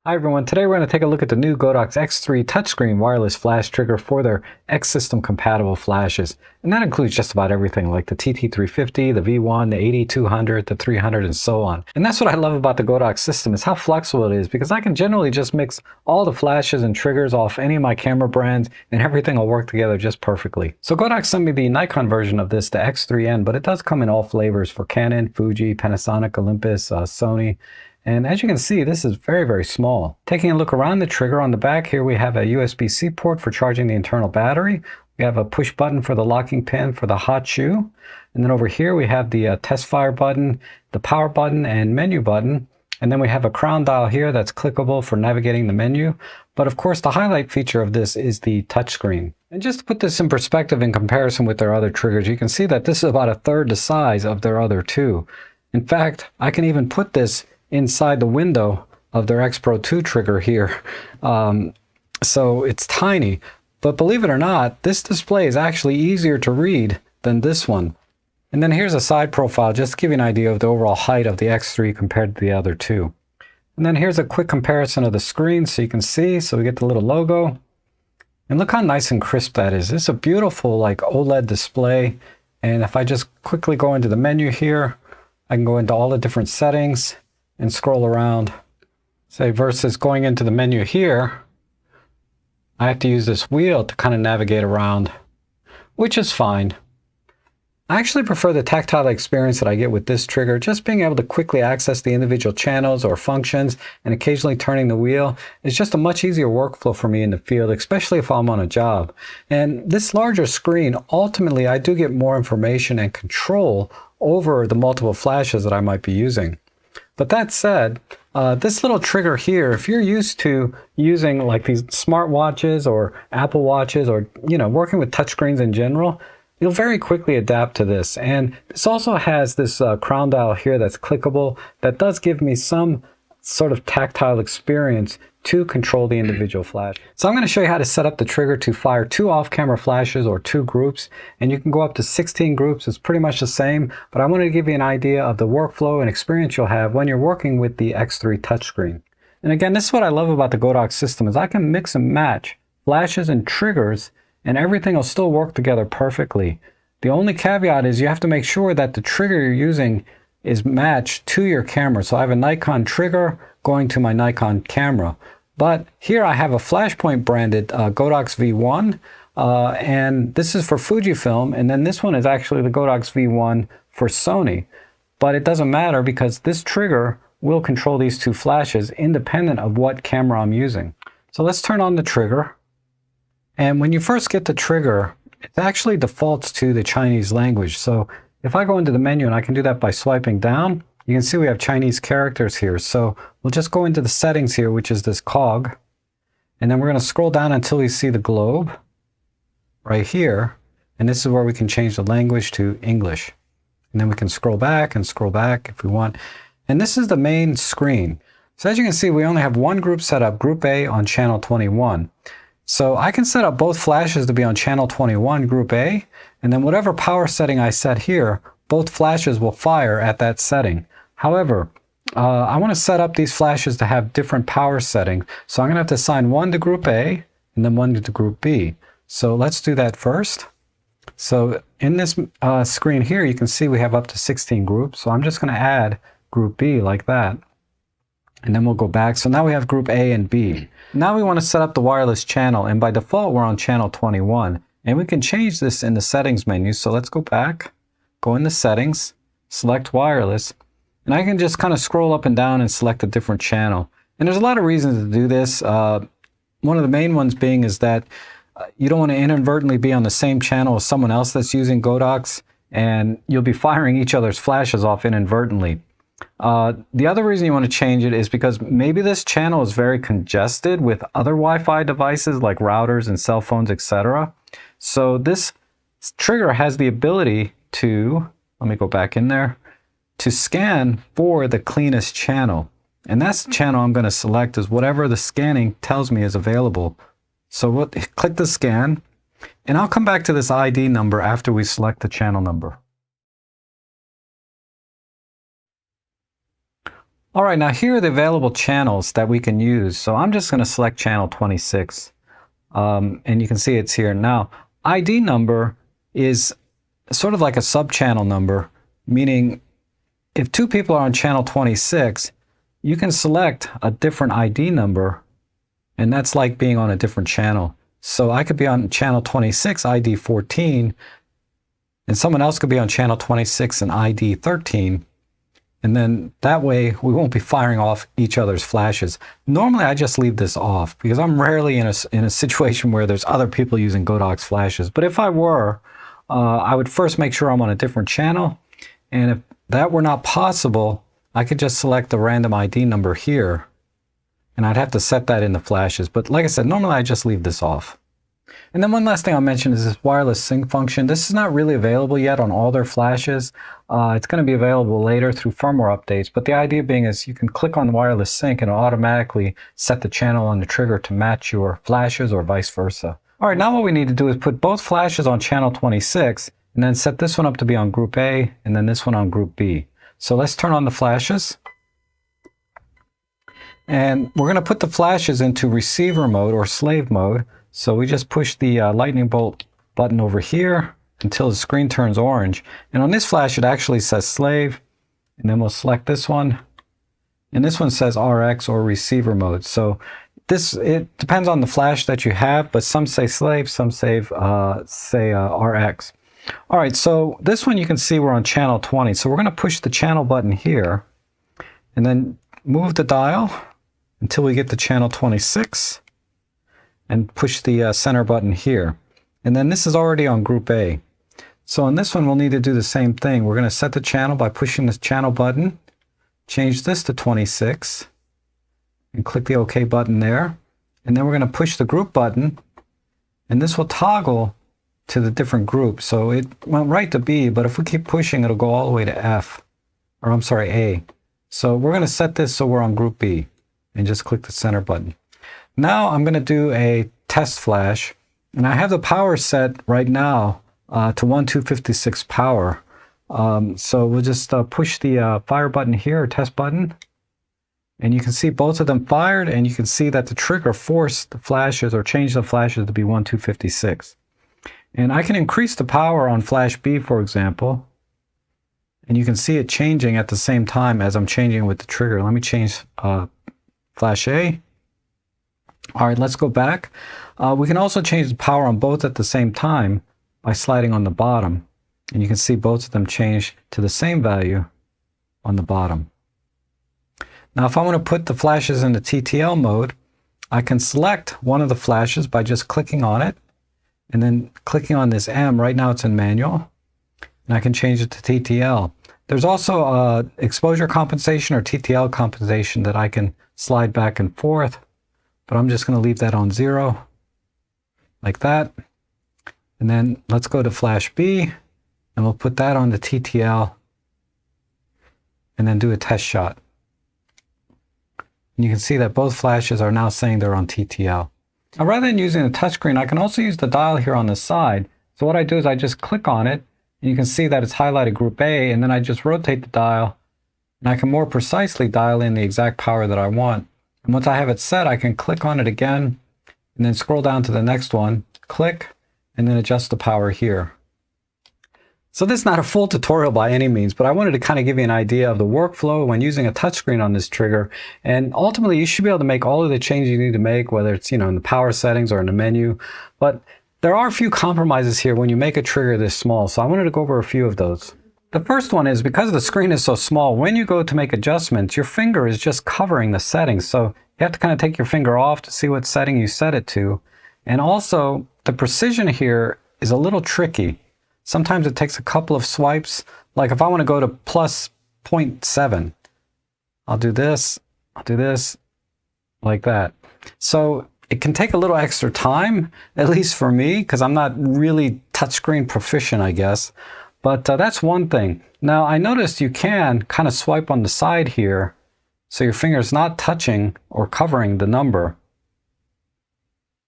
Hi everyone, today we're going to take a look at the new Godox X3 touchscreen wireless flash trigger for their X system compatible flashes. And that includes just about everything like the TT350, the V1, the 8200, the 300, and so on. And that's what I love about the Godox system is how flexible it is, because I can generally just mix all the flashes and triggers off any of my camera brands and everything will work together just perfectly. So Godox sent me the Nikon version of this, the X3N, but it does come in all flavors for Canon, Fuji, Panasonic, Olympus, Sony. And as you can see, this is very, very small. Taking a look around the trigger on the back here, we have a USB-C port for charging the internal battery. We have a push button for the locking pin for the hot shoe. And then over here, we have the test fire button, the power button, and menu button. And then we have a crown dial here that's clickable for navigating the menu. But of course, the highlight feature of this is the touchscreen. And just to put this in perspective in comparison with their other triggers, you can see that this is about a third the size of their other two. In fact, I can even put this inside the window of their X Pro 2 trigger here. So it's tiny, but believe it or not, this display is actually easier to read than this one. And then here's a side profile just to give you an idea of the overall height of the X3 compared to the other two. And then here's a quick comparison of the screen so you can see. So we get the little logo. And look how nice and crisp that is. It's a beautiful like OLED display. And if I just quickly go into the menu here, I can go into all the different settings and scroll around. Say versus going into the menu here, I have to use this wheel to kind of navigate around, which is fine. I actually prefer the tactile experience that I get with this trigger. Just being able to quickly access the individual channels or functions and occasionally turning the wheel is just a much easier workflow for me in the field, especially if I'm on a job. And this larger screen, ultimately I do get more information and control over the multiple flashes that I might be using. But that said, this little trigger here, if you're used to using like these smartwatches or Apple Watches or, working with touchscreens in general, you'll very quickly adapt to this. And this also has this crown dial here that's clickable that does give me some sort of tactile experience to control the individual flash. So I'm going to show you how to set up the trigger to fire 2 off-camera flashes or 2 groups, and you can go up to 16 groups. It's pretty much the same, but I wanted to give you an idea of the workflow and experience you'll have when you're working with the X3 touchscreen. And again, this is what I love about the Godox system is I can mix and match flashes and triggers and everything will still work together perfectly. The only caveat is you have to make sure that the trigger you're using is matched to your camera. So I have a Nikon trigger going to my Nikon camera. But here I have a Flashpoint branded Godox V1, and this is for Fujifilm, and then this one is actually the Godox V1 for Sony. But it doesn't matter because this trigger will control these 2 flashes independent of what camera I'm using. So let's turn on the trigger. And when you first get the trigger, it actually defaults to the Chinese language. So if I go into the menu, and I can do that by swiping down, you can see we have Chinese characters here. So we'll just go into the settings here, which is this cog. And then we're going to scroll down until we see the globe right here. And this is where we can change the language to English. And then we can scroll back if we want. And this is the main screen. So as you can see, we only have one group set up, Group A on channel 21. So I can set up both flashes to be on channel 21, Group A, and then whatever power setting I set here, both flashes will fire at that setting. However, I want to set up these flashes to have different power settings. So I'm going to have to assign one to Group A and then one to Group B. So let's do that first. So in this screen here, you can see we have up to 16 groups. So I'm just going to add Group B like that. And then we'll go back. So now we have Group A and B. Now we want to set up the wireless channel. And by default, we're on channel 21. And we can change this in the settings menu. So let's go back, go into settings, select wireless. And I can just kind of scroll up and down and select a different channel. And there's a lot of reasons to do this. One of the main ones being is that you don't want to inadvertently be on the same channel as someone else that's using Godox, and you'll be firing each other's flashes off inadvertently. The other reason you want to change it is because maybe this channel is very congested with other Wi-Fi devices like routers and cell phones, etc. So this trigger has the ability to, let me go back in there, to scan for the cleanest channel. And that's the channel I'm going to select is whatever the scanning tells me is available. So we'll click the scan, and I'll come back to this ID number after we select the channel number. All right, now here are the available channels that we can use. So I'm just going to select channel 26. And you can see it's here. Now, ID number is sort of like a sub-channel number, meaning if two people are on channel 26, you can select a different ID number, and that's like being on a different channel. So I could be on channel 26, ID 14, and someone else could be on channel 26 and ID 13. And then that way we won't be firing off each other's flashes. Normally I just leave this off because I'm rarely in a situation where there's other people using Godox flashes. But if I were, I would first make sure I'm on a different channel. And if that were not possible, I could just select the random ID number here. And I'd have to set that in the flashes. But like I said, normally I just leave this off. And then one last thing I'll mention is this wireless sync function. This is not really available yet on all their flashes. It's going to be available later through firmware updates. But the idea being is you can click on wireless sync and it'll automatically set the channel on the trigger to match your flashes or vice versa. All right, now what we need to do is put both flashes on channel 26 and then set this one up to be on group A and then this one on group B. So let's turn on the flashes. And we're going to put the flashes into receiver mode or slave mode. So we just push the lightning bolt button over here until the screen turns orange. And on this flash, it actually says slave. And then we'll select this one. And this one says RX or receiver mode. So it depends on the flash that you have, but some say slave, some say RX. All right, so this one you can see we're on channel 20. So we're going to push the channel button here and then move the dial until we get to channel 26. And push the center button here. And then this is already on group A. So on this one, we'll need to do the same thing. We're going to set the channel by pushing this channel button, change this to 26, and click the OK button there. And then we're going to push the group button, and this will toggle to the different groups. So it went right to B, but if we keep pushing, it'll go all the way to F, or I'm sorry, A. So we're going to set this so we're on group B, and just click the center button. Now I'm going to do a test flash, and I have the power set right now to 1256 power. So we'll just push the fire button here, or test button, and you can see both of them fired, and you can see that the trigger forced the flashes or changed the flashes to be 1256. And I can increase the power on flash B, for example, and you can see it changing at the same time as I'm changing with the trigger. Let me change flash A. All right, let's go back. We can also change the power on both at the same time by sliding on the bottom. And you can see both of them change to the same value on the bottom. Now, if I want to put the flashes into TTL mode, I can select one of the flashes by just clicking on it and then clicking on this M. Right now it's in manual. And I can change it to TTL. There's also exposure compensation or TTL compensation that I can slide back and forth. But I'm just going to leave that on 0, like that. And then let's go to flash B, and we'll put that on the TTL, and then do a test shot. And you can see that both flashes are now saying they're on TTL. Now, rather than using the touchscreen, I can also use the dial here on the side. So what I do is I just click on it, and you can see that it's highlighted group A, and then I just rotate the dial, and I can more precisely dial in the exact power that I want. And once I have it set, I can click on it again and then scroll down to the next one, click, and then adjust the power here. So this is not a full tutorial by any means, but I wanted to kind of give you an idea of the workflow when using a touchscreen on this trigger. And ultimately, you should be able to make all of the changes you need to make, whether it's, in the power settings or in the menu. But there are a few compromises here when you make a trigger this small. So I wanted to go over a few of those. The first one is because the screen is so small, when you go to make adjustments, your finger is just covering the settings. So you have to kind of take your finger off to see what setting you set it to. And also, the precision here is a little tricky. Sometimes it takes a couple of swipes. Like if I want to go to plus 0.7, I'll do this, like that. So it can take a little extra time, at least for me, because I'm not really touchscreen proficient, I guess. But that's one thing. Now, I noticed you can kind of swipe on the side here, so your finger is not touching or covering the number.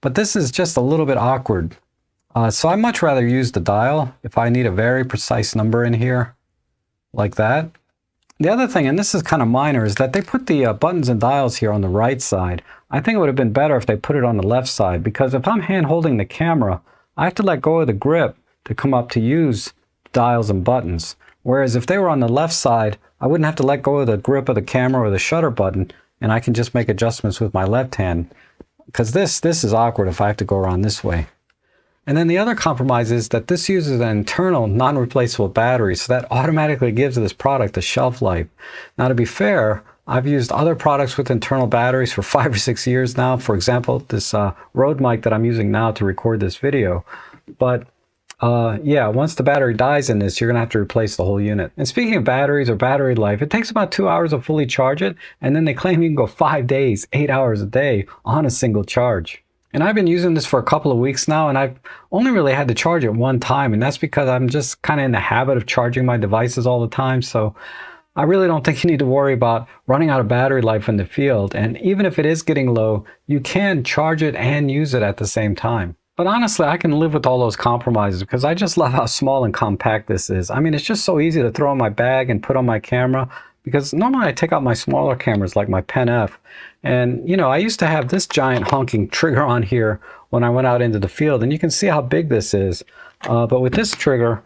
But this is just a little bit awkward. So I much rather use the dial if I need a very precise number in here, like that. The other thing, and this is kind of minor, is that they put the buttons and dials here on the right side. I think it would have been better if they put it on the left side, because if I'm hand holding the camera, I have to let go of the grip to come up to use dials and buttons. Whereas if they were on the left side, I wouldn't have to let go of the grip of the camera or the shutter button, and I can just make adjustments with my left hand. Because this is awkward if I have to go around this way. And then the other compromise is that this uses an internal non-replaceable battery, so that automatically gives this product a shelf life. Now, to be fair, I've used other products with internal batteries for 5 or 6 years now. For example, this Rode mic that I'm using now to record this video. But yeah, once the battery dies in this, you're gonna have to replace the whole unit. And speaking of batteries or battery life, it takes about 2 hours to fully charge it, and then they claim you can go 5 days, 8 hours a day on a single charge. And I've been using this for a couple of weeks now, and I've only really had to charge it one time, and that's because I'm just kind of in the habit of charging my devices all the time. So I really don't think you need to worry about running out of battery life in the field. And even if it is getting low, you can charge it and use it at the same time. But honestly, I can live with all those compromises because I just love how small and compact this is. I mean, it's just so easy to throw in my bag and put on my camera, because normally I take out my smaller cameras like my Pen F. And, you know, I used to have this giant honking trigger on here when I went out into the field, and you can see how big this is. But with this trigger,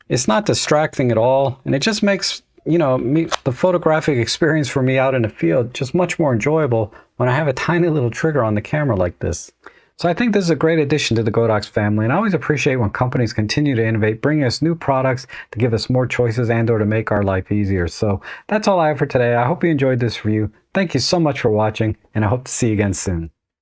it's not distracting at all, and it just makes, you know, the photographic experience for me out in the field just much more enjoyable when I have a tiny little trigger on the camera like this. So I think this is a great addition to the Godox family, and I always appreciate when companies continue to innovate, bringing us new products to give us more choices and or to make our life easier. So that's all I have for today. I hope you enjoyed this review. Thank you so much for watching, and I hope to see you again soon.